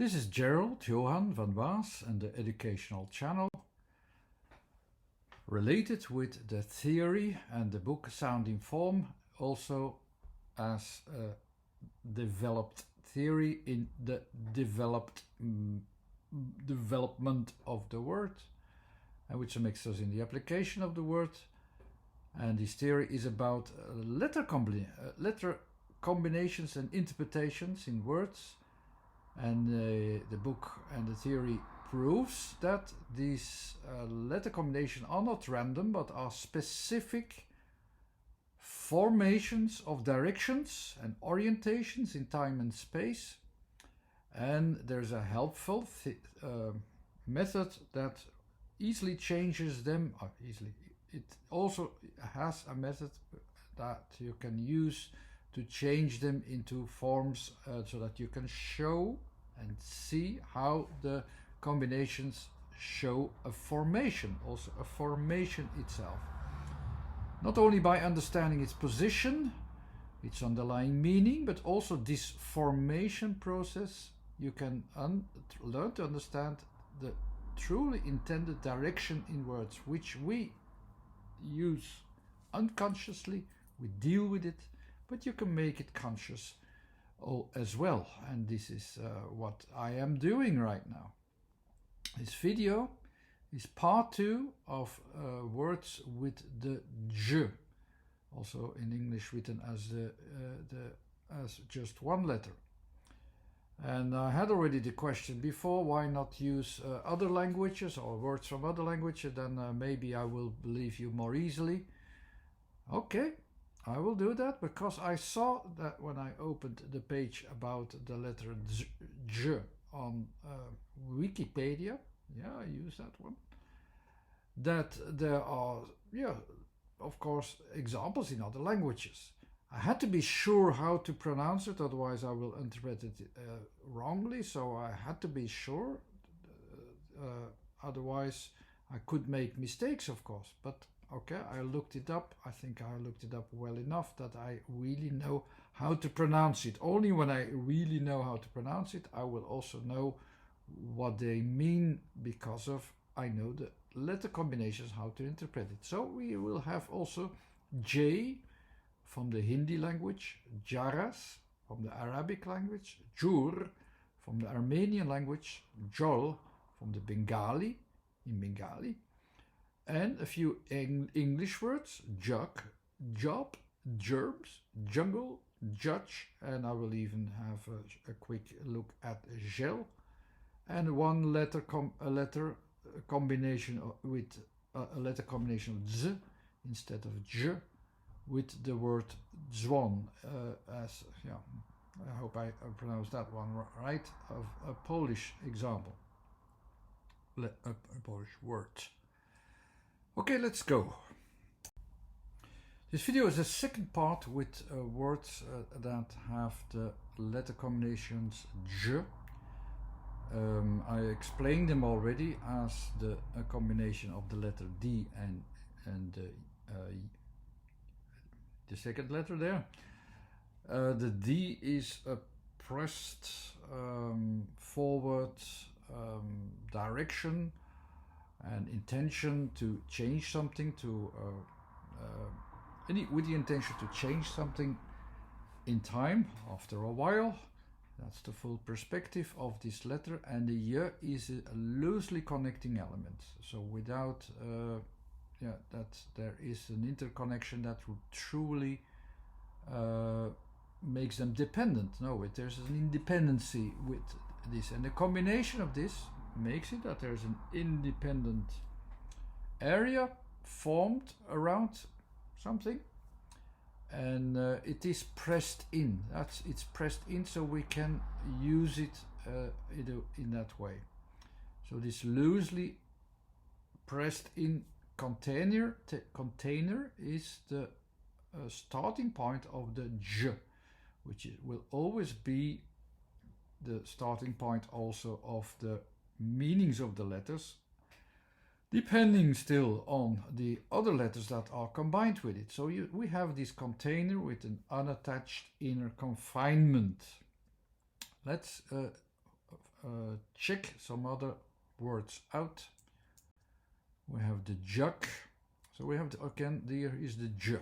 This is Gerald Johan van Baas and the educational channel related with the theory and the book Sounding Form, also as a developed theory in the development of the word, and which makes us in the application of the word. And this theory is about letter combinations and interpretations in words. And the book and the theory proves that these letter combinations are not random, but are specific formations of directions and orientations in time and space. And there's a helpful method that easily changes them. It also has a method that you can use to change them into forms so that you can show and see how the combinations show a formation, also a formation itself. Not only by understanding its position, its underlying meaning, but also this formation process, you can learn to understand the truly intended direction in words, which we use unconsciously, we deal with it, but you can make it conscious as well. And this is what I am doing right now. This video is part 2 of words with the j, also in English written as as just one letter. And I had already the question before, why not use other languages or words from other languages, then maybe I will believe you more easily. Okay, I will do that, because I saw that when I opened the page about the letter j on Wikipedia, yeah, I use that one, that there are, yeah, of course, examples in other languages. I had to be sure how to pronounce it, otherwise I will interpret it wrongly, so I had to be sure, otherwise I could make mistakes, of course, but okay, I looked it up. I think I looked it up well enough that I really know how to pronounce it. Only when I really know how to pronounce it, I will also know what they mean, because of I know the letter combinations, how to interpret it. So we will have also J from the Hindi language, DJARAS from the Arabic language, ջուր from the Armenian language, DZJOL from the Bengali, in Bengali, and a few English words, jug, job, germs, jungle, judge, and I will even have a quick look at gel, and one letter combination with a letter combination of z instead of j, with the word Dzwon, as yeah, I hope I pronounced that one right, of a Polish example, a Polish word. Okay, let's go. This video is the second part with words that have the letter combinations j. I explained them already as a combination of the letter D and the second letter there. The D is a pressed forward direction and intention to change something, with the intention to change something in time after a while. That's the full perspective of this letter, and the y is a loosely connecting element. So without that there is an interconnection that truly makes them dependent. No, there's an independency with this, and the combination of this makes it that there's an independent area formed around something, and it is pressed in. It's pressed in, so we can use it in that way. So this loosely pressed in container is the starting point of the j, which will always be the starting point also of the meanings of the letters, depending still on the other letters that are combined with it. So we have this container with an unattached inner confinement. Let's check some other words out. We have the jug. So we have the, again, there is the j.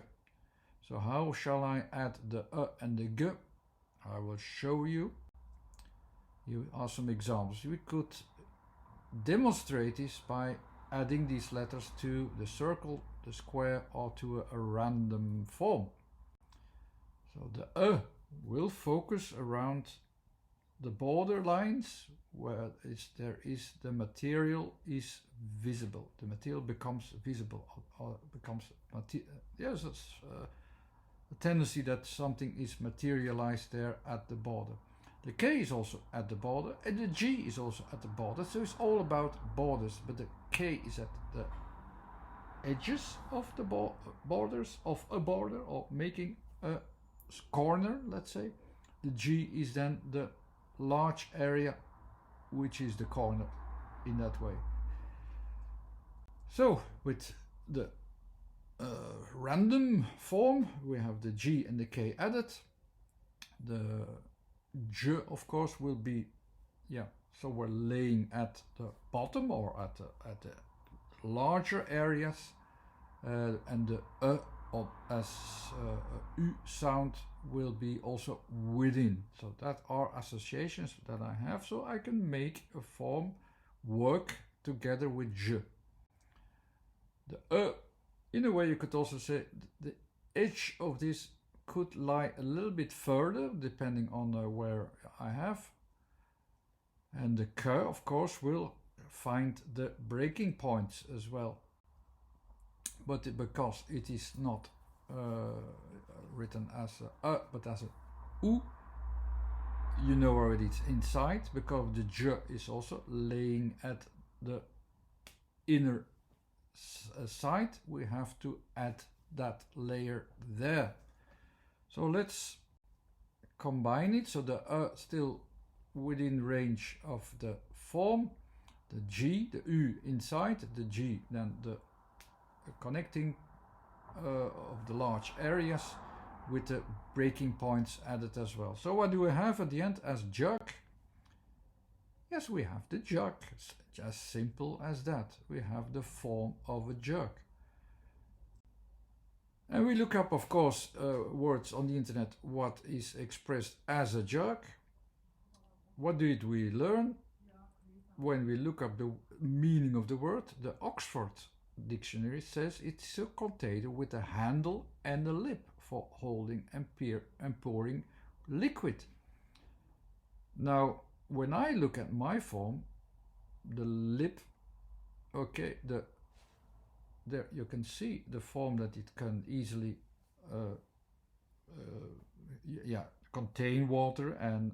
So how shall I add the and the g? I will show you. Here are some examples. We could demonstrate this by adding these letters to the circle, the square, or to a random form. So the will focus around the border lines where there is the material is visible. The material becomes visible or becomes yes, it's a tendency that something is materialized there at the border. The K is also at the border and the G is also at the border, so it's all about borders, but the K is at the edges of the borders of a border, or making a corner, let's say. The G is then the large area which is the corner in that way. So with the random form, we have the G and the K added. The J, of course, will be, so we're laying at the bottom or at the larger areas, and the as U sound will be also within. So that are associations that I have, so I can make a form work together with J. The in a way you could also say the edge of this could lie a little bit further depending on where I have. And the K, of course, will find the breaking points as well. But because it is not written as a but as a U, you know already it's inside, because the J is also laying at the inner side. We have to add that layer there. So let's combine it. So the still within range of the form, the G, the U inside, the G, then the connecting of the large areas with the breaking points added as well. So what do we have at the end as jug? Yes, we have the jug. It's as simple as that. We have the form of a jug. And we look up, of course, words on the internet, what is expressed as a jug. What did we learn? When we look up the meaning of the word, the Oxford Dictionary says it's a container with a handle and a lip for holding and pouring liquid. Now, when I look at my form, the lip, okay, there you can see the form that it can easily contain water and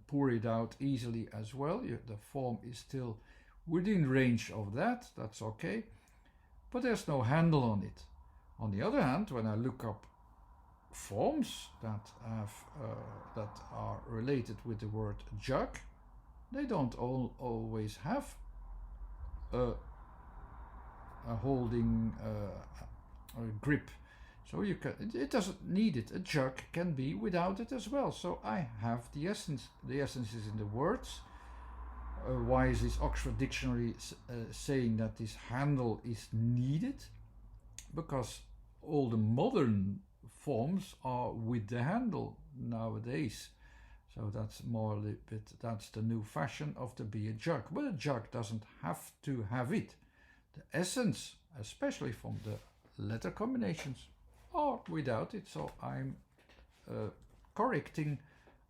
pour it out easily as well. The form is still within range of that, that's okay, but there's no handle on it. On the other hand, when I look up forms that have that are related with the word jug, they don't always have a holding a grip, so you can, it doesn't need it. A jug can be without it as well. So I have the essence is in the words. Why is this Oxford Dictionary saying that this handle is needed? Because all the modern forms are with the handle nowadays. So that's more a little bit, that's the new fashion of to be a jug. But a jug doesn't have to have it. The essence, especially from the letter combinations, are without it. So I'm correcting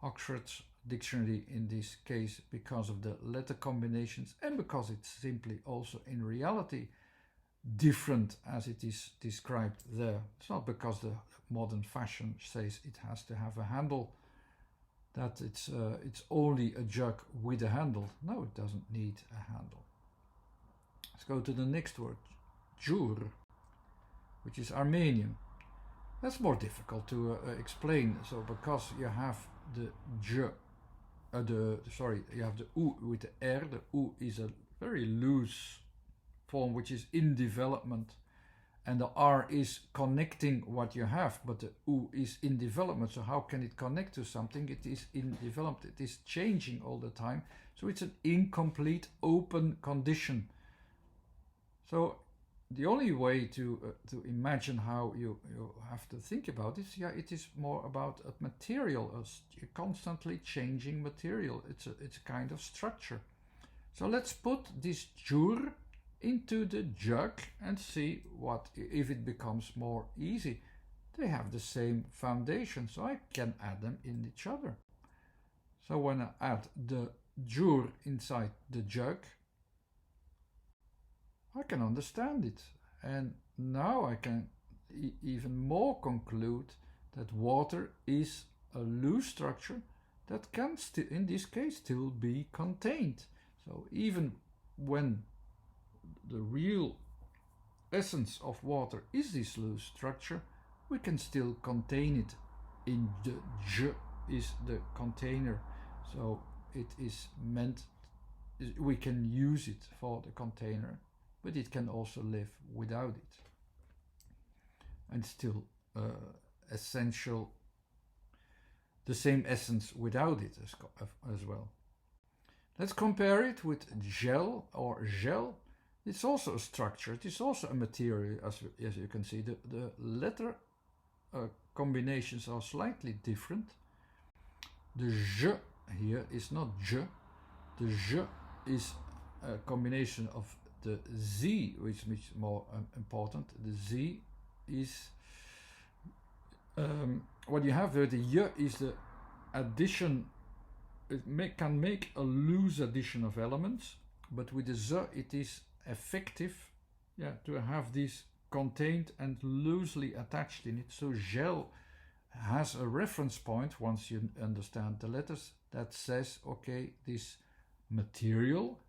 Oxford's Dictionary in this case because of the letter combinations and because it's simply also in reality different as it is described there. It's not because the modern fashion says it has to have a handle that it's only a jug with a handle. No, it doesn't need a handle. Let's go to the next word, ջուր, which is Armenian. That's more difficult to explain. So because you have the j, you have the u with the r. The u is a very loose form which is in development, and the R is connecting what you have, but the U is in development. So how can it connect to something? It is in development. It is changing all the time. So it's an incomplete open condition. So the only way to imagine how you have to think about it, yeah, it is more about a material, a constantly changing material. It's a kind of structure. So let's put this ջուր into the jug and see what if it becomes more easy. They have the same foundation, so I can add them in each other. So when I add the ջուր inside the jug, I can understand it, and now I can even more conclude that water is a loose structure that can still, in this case, still be contained. So even when the real essence of water is this loose structure, we can still contain it in the j is the container. So it is meant, we can use it for the container, but it can also live without it. And still essential, the same essence without it as well. Let's compare it with gel or gel. It's also a structure, it is also a material, as you can see. The letter combinations are slightly different. The j here is not j. The j is a combination of the z, which is more important. The z is what you have there. The y is the addition. It can make a loose addition of elements, but with the z it is effective, yeah, to have this contained and loosely attached in it. So gel has a reference point, once you understand the letters, that says, okay, this material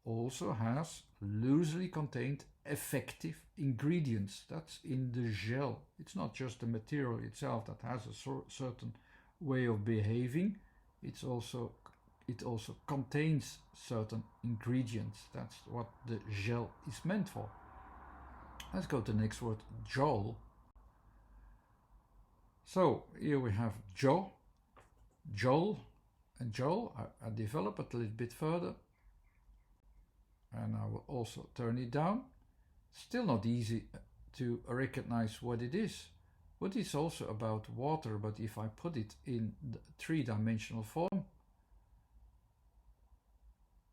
also has loosely contained effective ingredients. That's in the gel. It's not just the material itself that has a certain way of behaving. It also contains certain ingredients. That's what the gel is meant for. Let's go to the next word, JOL. So here we have JOL, and JOL. I develop it a little bit further, and I will also turn it down. Still not easy to recognize what it is, but it's also about water. But if I put it in the three-dimensional form,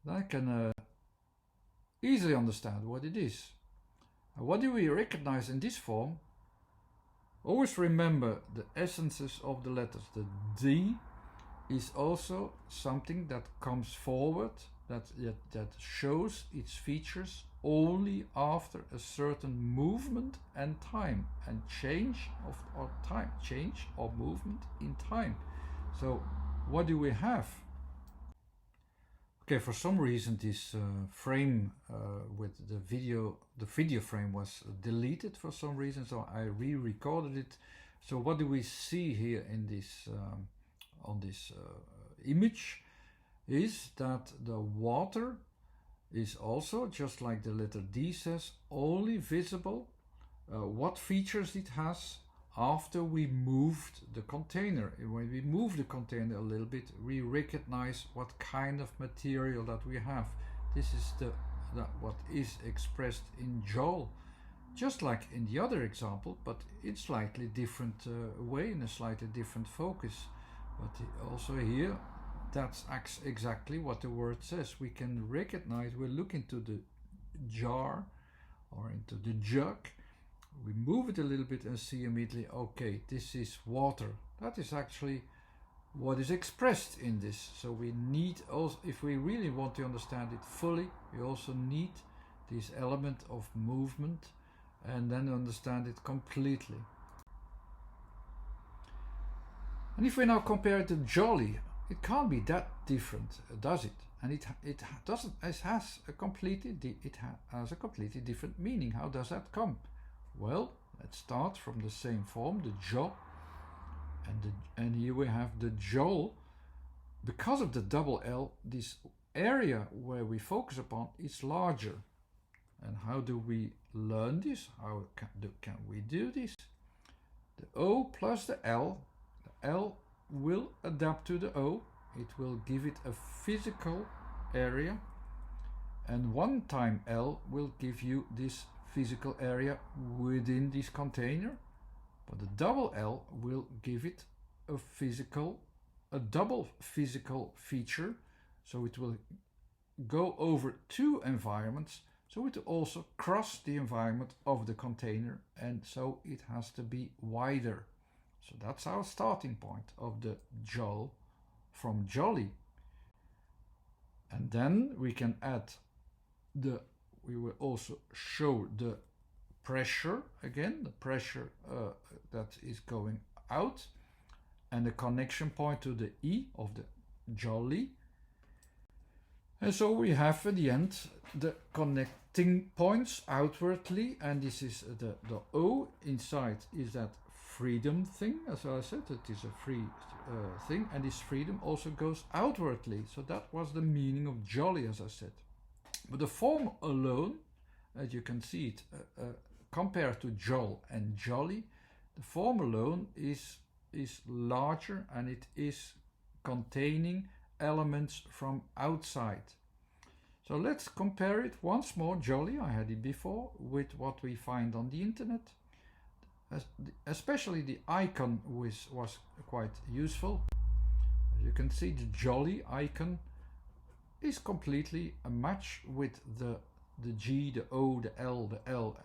then I can easily understand what it is. What do we recognize in this form? Always remember the essences of the letters. The D is also something that comes forward, that shows its features only after a certain movement and time, and change or movement in time. So what do we have? Okay, for some reason this frame with the video frame was deleted for some reason, so I re-recorded it. So what do we see here in this on this image is that the water is also, just like the letter D says, only visible what features it has after we moved the container. When we move the container a little bit, we recognize what kind of material that we have. This is what is expressed in JOL, just like in the other example, but in slightly different way, in a slightly different focus. But also here, that's exactly what the word says. We can recognize, we look into the jar or into the jug, we move it a little bit and see immediately, okay, this is water. That is actually what is expressed in this. So we need also, if we really want to understand it fully, we also need this element of movement and then understand it completely. And if we now compare it to jolly, it can't be that different, does it? And it doesn't. It has a completely different meaning. How does that come? Well, let's start from the same form, the jo, and here we have the jol. Because of the double L, this area where we focus upon is larger. And how do we learn this? How can we do this? The O plus the L will adapt to the O. It will give it a physical area, and 1 time L will give you this physical area within this container, but the double L will give it a double physical feature, so it will go over 2 environments, so it will also cross the environment of the container, and so it has to be wider. So that's our starting point of the JOL from jolly. And then we can add we will also show the pressure again, the pressure that is going out, and the connection point to the E of the jolly. And so we have at the end the connecting points outwardly, and this is the O inside is that freedom thing, as I said, it is a free thing, and this freedom also goes outwardly. So that was the meaning of jolly, as I said. But the form alone, as you can see it, compared to jol and jolly, the form alone is larger, and it is containing elements from outside. So let's compare it once more, jolly, I had it before, with what we find on the internet. Especially the icon was quite useful. As you can see, the jolly icon is completely a match with the G, the O, the L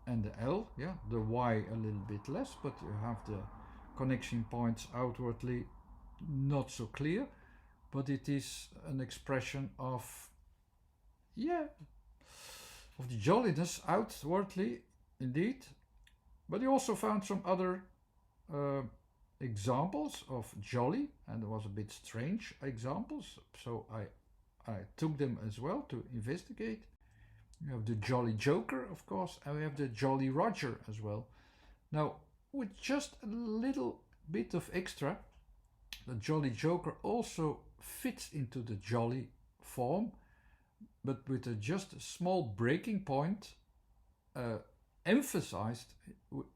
and the L. Yeah, the Y a little bit less, but you have the connection points outwardly not so clear, but it is an expression of the jolliness outwardly indeed. But you also found some other examples of jolly, and there was a bit strange examples, so I took them as well to investigate. We have the Jolly Joker, of course, and we have the Jolly Roger as well. Now, with just a little bit of extra, the Jolly Joker also fits into the jolly form, but with just a small breaking point emphasized,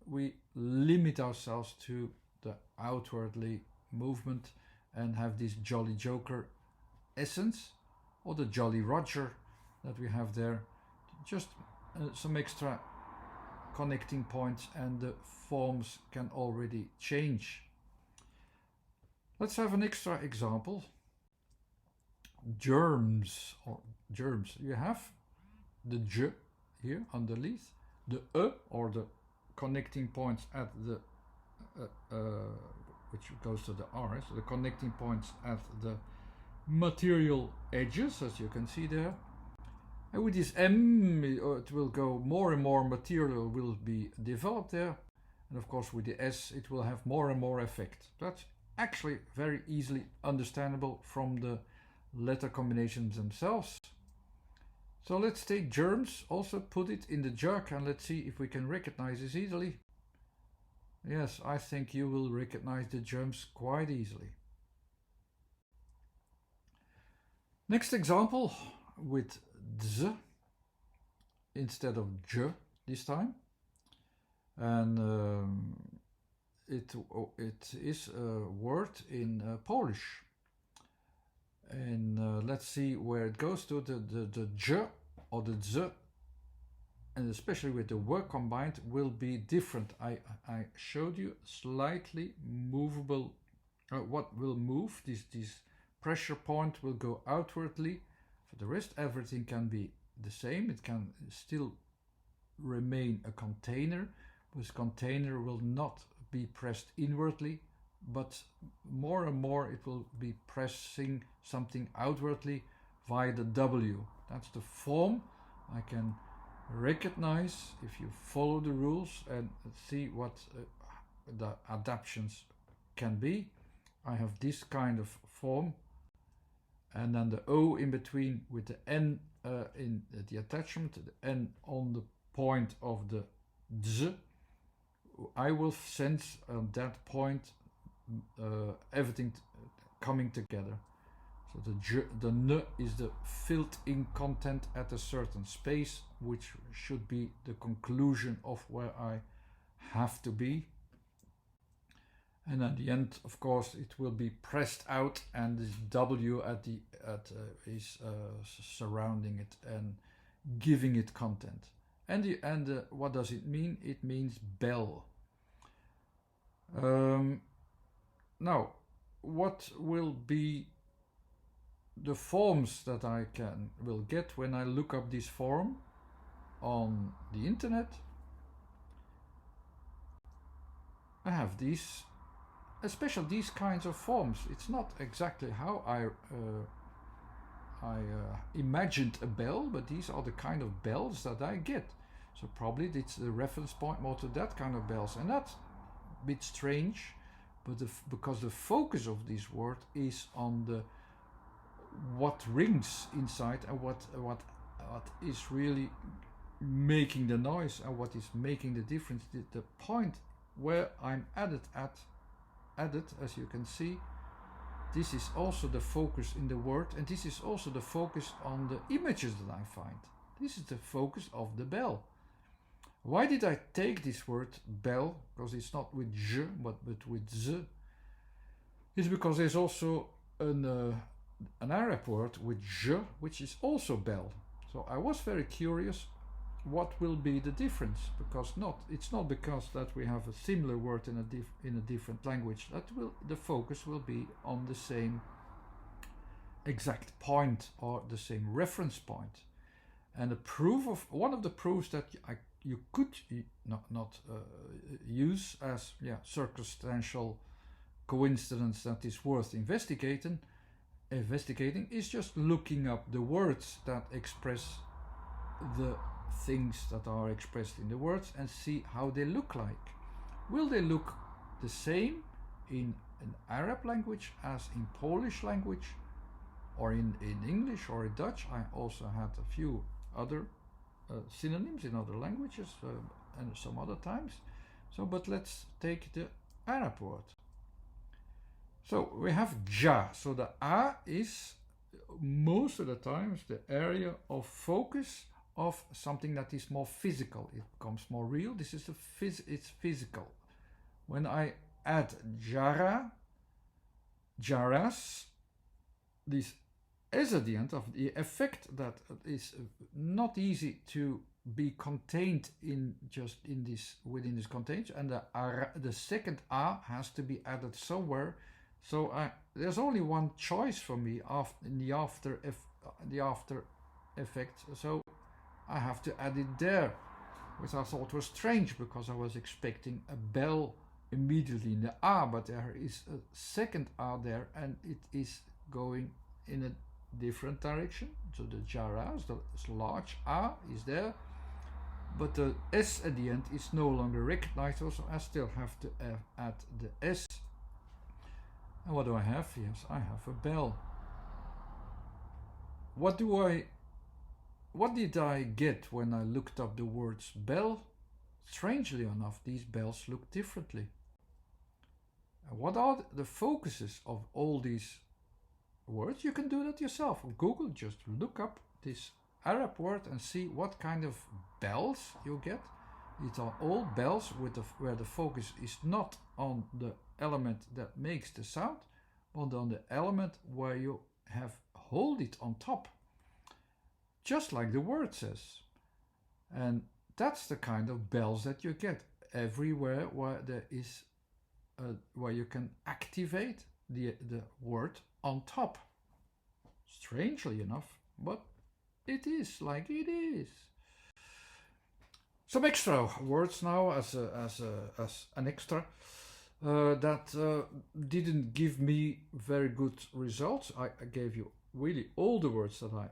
we limit ourselves to the outwardly movement and have this Jolly Joker essence, or the Jolly Roger that we have there, just some extra connecting points, and the forms can already change. Let's have an extra example. GERMS, or germs. You have the J here underneath, the E, or the connecting points at the which goes to the R, so the connecting points at the material edges, as you can see there. And with this M, it will go more and more material will be developed there, and of course with the S it will have more and more effect. That's actually very easily understandable from the letter combinations themselves. So let's take germs, also put it in the jug, and let's see if we can recognize this easily. Yes, I think you will recognize the germs quite easily. Next example with Z instead of J this time, and it is a word in Polish, and let's see where it goes to. The J or the Z, and especially with the word combined, will be different. I showed you slightly movable, what will move. This pressure point will go outwardly. For the rest, everything can be the same. It can still remain a container. This container will not be pressed inwardly, but more and more it will be pressing something outwardly via the W. That's the form I can recognize if you follow the rules and see what the adaptations can be. I have this kind of form, and then the O in between with the N in the attachment, the N on the point of the Z. I will sense at that point everything coming together. So the N is the filled in content at a certain space, which should be the conclusion of where I have to be. And at the end, of course, it will be pressed out, and this W is surrounding it and giving it content. And what does it mean? It means bell. Now, what will be the forms that I will get when I look up this form on the internet? I have these, especially these kinds of forms. It's not exactly how I imagined a bell, but these are the kind of bells that I get. So probably it's the reference point more to that kind of bells, and that's a bit strange, but because the focus of this word is on the what rings inside and what is really making the noise and what is making the difference. The point where I'm added, as you can see, this is also the focus in the word, and this is also the focus on the images that I find. This is the focus of the bell. Why did I take this word bell? Because it's not with je but with z. It's because there's also an Arab word with je, which is also bell. So I was very curious what will be the difference, because it's not because that we have a similar word in a different language that the focus will be on the same exact point or the same reference point. And one of the proofs that you could not use as circumstantial coincidence that is worth investigating is just looking up the words that express the things that are expressed in the words and see how they look like. Will they look the same in an Arab language as in Polish language, or in English or in Dutch? I also had a few other synonyms in other languages and some other times. So, but let's take the Arab word. So we have ja. So the a is most of the times the area of focus of something that is more physical. It becomes more real. This is it's physical. When I add DJARAS, this is at the end of the effect that is not easy to be contained within this container, and the second a has to be added somewhere. So there's only one choice for me in the after effect. So I have to add it there, which I thought was strange because I was expecting a bell immediately in the a, but there is a second a there, and it is going in a different direction. So the DJARAS, the large a, is there, but the s at the end is no longer recognized. Also, I still have to add the s. And what do I have? Yes, I have a bell. What did I get when I looked up the words bell? Strangely enough, these bells look differently. And what are the focuses of all these words? You can do that yourself on Google. Just look up this Arab word and see what kind of bells you get. These are all bells where the focus is not on the element that makes the sound, but on the element where you hold it on top, just like the word says. And that's the kind of bells that you get everywhere where there is where you can activate the word on top. Strangely enough, but it is like it is. Some extra words now as an extra that didn't give me very good results. I gave you really all the words that I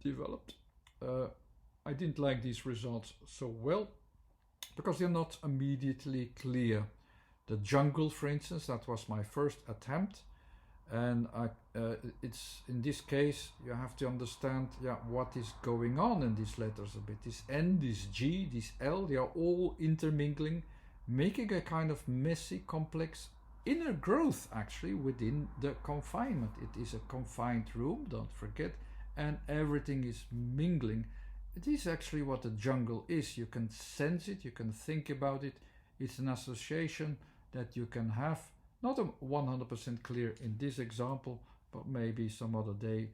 developed. I didn't like these results so well because they're not immediately clear. The jungle, for instance, that was my first attempt, and it's in this case you have to understand what is going on in these letters a bit. This N, this G, this L, they are all intermingling, making a kind of messy, complex inner growth actually within the confinement. It is a confined room, don't forget, and everything is mingling. It is actually what the jungle is. You can sense it, you can think about it. It's an association that you can have, not 100% clear in this example, but maybe some other day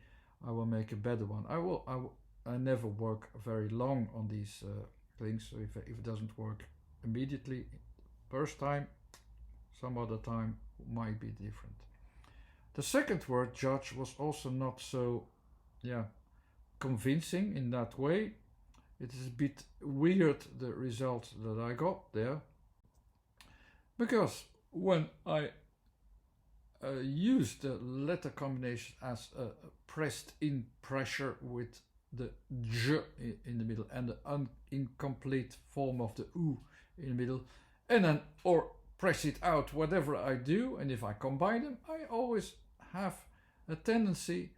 I will make a better one. I never work very long on these things, so if it doesn't work immediately, first time, some other time might be different. The second word, judge, was also not so, convincing in that way. It is a bit weird, the result that I got there, because when I use the letter combination as a pressed in pressure with the j in the middle and the incomplete form of the u in the middle, and then or press it out, whatever I do, and if I combine them, I always have a tendency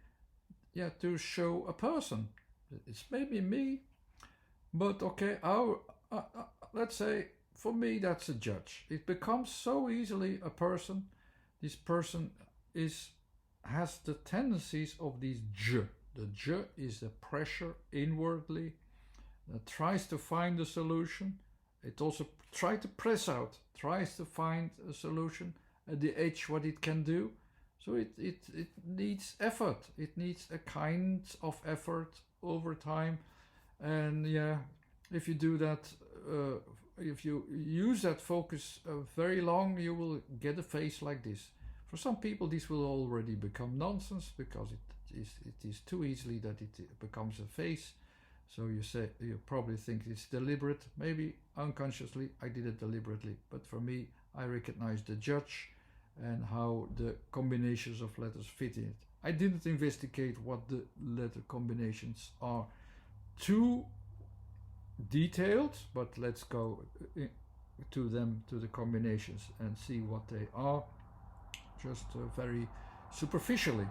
to show a person. It's maybe me, but okay, let's say for me that's a judge. It becomes so easily a person. This person has the tendencies of these j. The j is the pressure inwardly that tries to find a solution. It also tries to press out, tries to find a solution. At the h, what it can do. So it needs effort. It needs a kind of effort over time. And if you do that, if you use that focus very long, you will get a face like this. For some people, this will already become nonsense because it is too easily that it becomes a face. So you probably think it's deliberate. Maybe unconsciously I did it deliberately, but for me, I recognize the judge and how the combinations of letters fit in it. I didn't investigate what the letter combinations are too detailed, but let's go to the combinations and see what they are, just very superficially.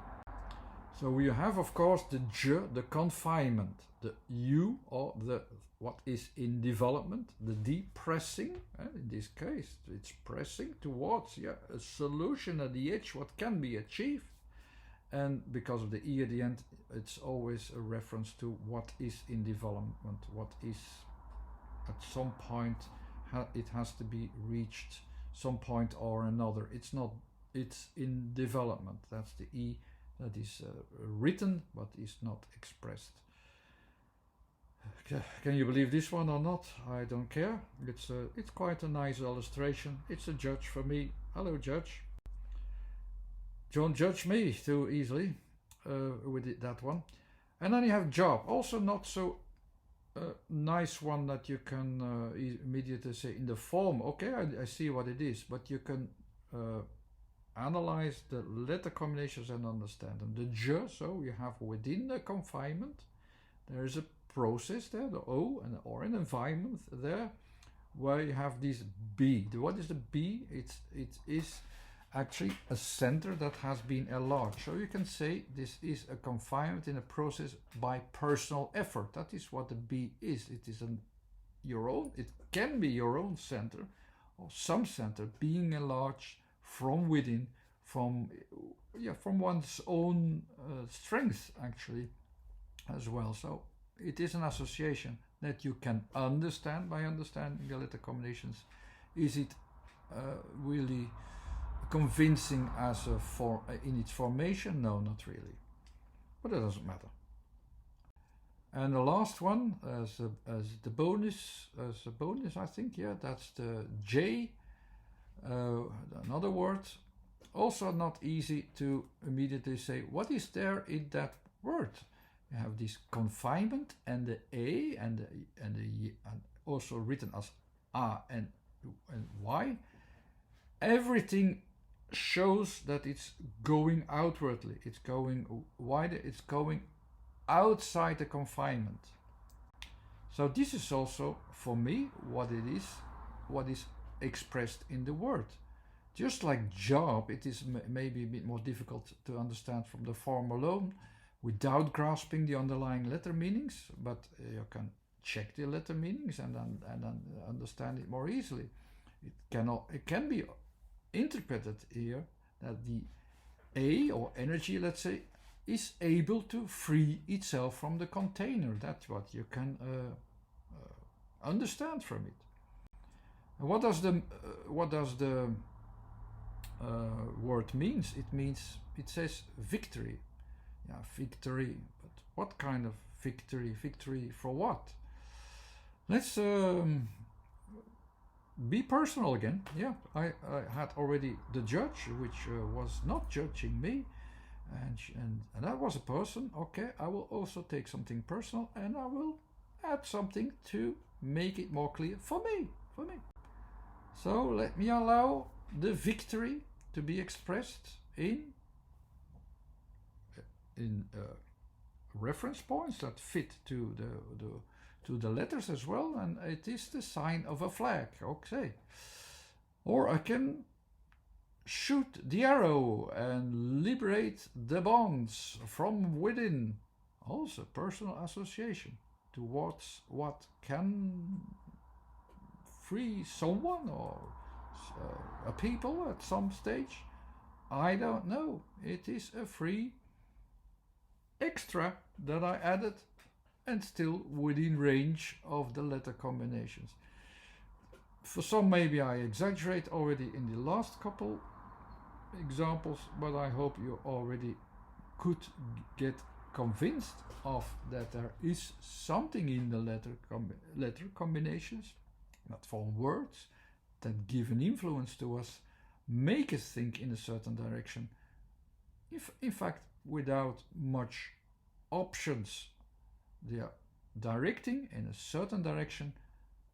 So we have, of course, the j, the confinement, the u, or the what is in development, the depressing, in this case, it's pressing towards a solution at the edge, what can be achieved. And because of the e at the end, it's always a reference to what is in development, what is at some point, it has to be reached, some point or another. It's in development. That's the e that is written but is not expressed. Can you believe this one or not? I don't care. It's quite a nice illustration. It's a judge for me. Hello, judge. Don't judge me too easily with that one. And then you have job. Also not so nice one that you can immediately say in the form. Okay, I see what it is, but you can analyze the letter combinations and understand them. The j, so you have within the confinement, there is a process there, the o or an environment there, where you have this b. What is the b? It is actually a center that has been enlarged. So you can say this is a confinement in a process by personal effort. That is what the b is. It is your own. It can be your own center or some center being enlarged from within, from one's own strength actually as well. So it is an association that you can understand by understanding the letter combinations. Is it really convincing as in its formation? No, not really, but it doesn't matter. And the last one as a bonus, I think, that's the J. Another word, also not easy to immediately say what is there in that word. You have this confinement and the a and also written as a and y. Everything shows that it's going outwardly. It's going wider. It's going outside the confinement. So this is also for me what is expressed in the word. Just like job, it is maybe a bit more difficult to understand from the form alone without grasping the underlying letter meanings, but you can check the letter meanings and then understand it more easily. It can be interpreted here that the A, or energy, let's say, is able to free itself from the container. That's what you can understand from it. And what does the word means? It says victory. Yeah, victory. But what kind of victory? Victory for what? Let's be personal again. Yeah, I had already the judge, which was not judging me, and that was a person. Okay, I will also take something personal, and I will add something to make it more clear for me. So let me allow the victory to be expressed in reference points that fit to the letters as well, and it is the sign of a flag. Okay, or I can shoot the arrow and liberate the bonds from within. Also personal association towards what can free someone or a people at some stage. I don't know. It is a free extra that I added, and still within range of the letter combinations. For some maybe I exaggerate already in the last couple examples, but I hope you already could get convinced of that there is something in the letter combinations that form words that give an influence to us, make us think in a certain direction, if in fact without much options. They are directing in a certain direction,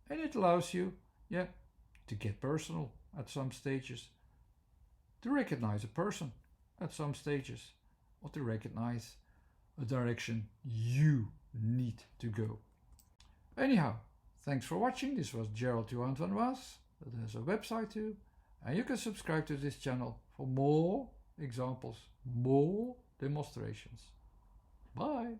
and it allows you, to get personal at some stages, to recognize a person at some stages, or to recognize a direction you need to go. Anyhow, thanks for watching. This was Gerald Johan van Was. There's a website too, and you can subscribe to this channel for more examples, more demonstrations. Bye.